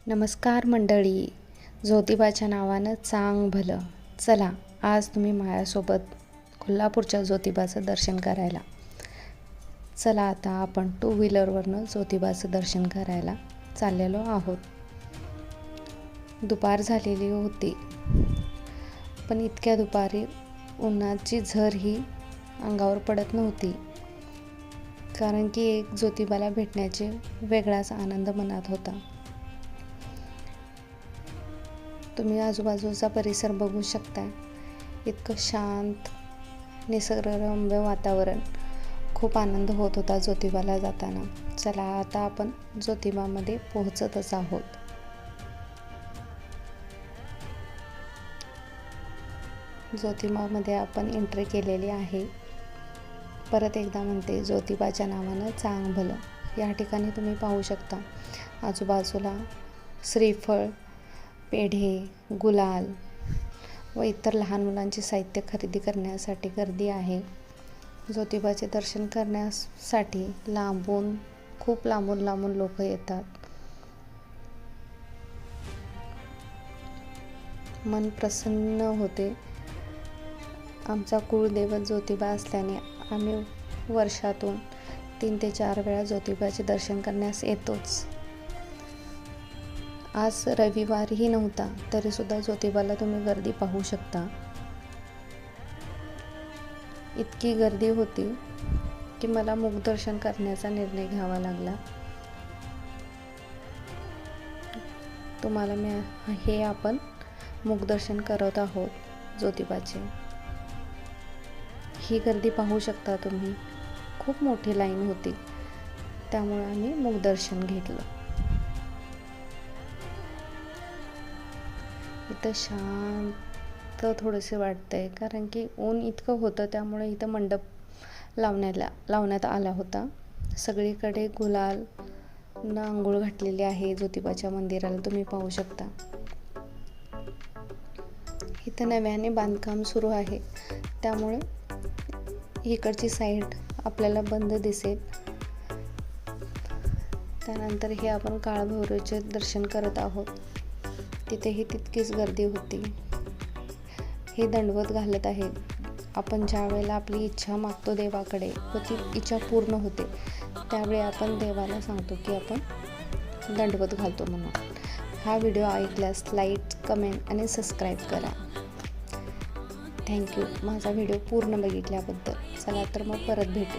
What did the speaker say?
नमस्कार मंडळी, ज्योतिबाच्या नावानं चांग भलं. चला आज तुम्ही माझ्यासोबत कोल्हापूरच्या ज्योतिबाचं दर्शन करायला. चला आता आपण 2 व्हीलरवरनं ज्योतिबाचं दर्शन करायला चाललेलो आहोत. दुपार झालेली होती, पण इतक्या दुपारी उन्हाची झर ही अंगावर पडत नव्हती, कारण की एक ज्योतिबाला भेटण्याचे वेगळाच आनंद मनात होता. तुम्ही आजूबाजूचा परिसर बघू शकता. इतकं शांत निसर्गरम्य वातावरण, खूप आनंद होत होता ज्योतिबाला जाताना. चला आता आपण ज्योतिबामध्ये पोहोचतच आहोत. ज्योतिबामध्ये आपण एंट्री केलेली आहे. परत एकदा म्हणते, ज्योतिबाच्या नावानं चांग भलं. या ठिकाणी तुम्ही पाहू शकता आजूबाजूला श्रीफळ, पेढे, गुलाल व इतर लहान मुलांचे साहित्य खरेदी करण्यासाठी गर्दी आहे. ज्योतिबाचे दर्शन करण्यासाठी खूप लांबून लोक येतात. मन प्रसन्न होते. आमचा कुळदैवत ज्योतिबा असल्याने आम्ही वर्षातून 3 ते 4 वेळा ज्योतिबाचे दर्शन करण्यास येतोच. आज रविवारही नव्हता, तरी सुद्धा ज्योतिबाला तुम्ही गर्दी पाहू शकता. इतकी गर्दी होती की मला मुखदर्शन करण्याचा निर्णय घ्यावा लागला. तुम्हाला आपण मुखदर्शन करत आहोत ज्योतिबाचे. ही गर्दी पाहू शकता तुम्ही. खूप मोठी लाईन होती, त्यामुळे आम्ही मुखदर्शन घेतलं. इथं शांत थोडेसे वाटतंय, कारण की ऊन इतकं होतं, त्यामुळे इथं मंडप लावण्यात आला होता. सगळीकडे गुलाल न आंघोळ घातलेली आहे. ज्योतिबाच्या मंदिराला तुम्ही पाहू शकता. इथं नव्याने बांधकाम सुरू आहे, त्यामुळे इकडची साईड आपल्याला बंद दिसेल. त्यानंतर हे आपण काळभैरवचे दर्शन करत आहोत. तिथेही तितकीच गर्दी होती. हे दंडवत घालत आहे. आपण ज्या वेळेला आपली इच्छा मागतो देवाकडे व ती इच्छा पूर्ण होते, त्यावेळी आपण देवाला सांगतो की आपण दंडवत घालतो म्हणून. हा व्हिडिओ ऐकल्यास लाईक, कमेंट आणि सबस्क्राईब करा. थँक्यू माझा व्हिडिओ पूर्ण बघितल्याबद्दल. चला तर मग परत भेटू.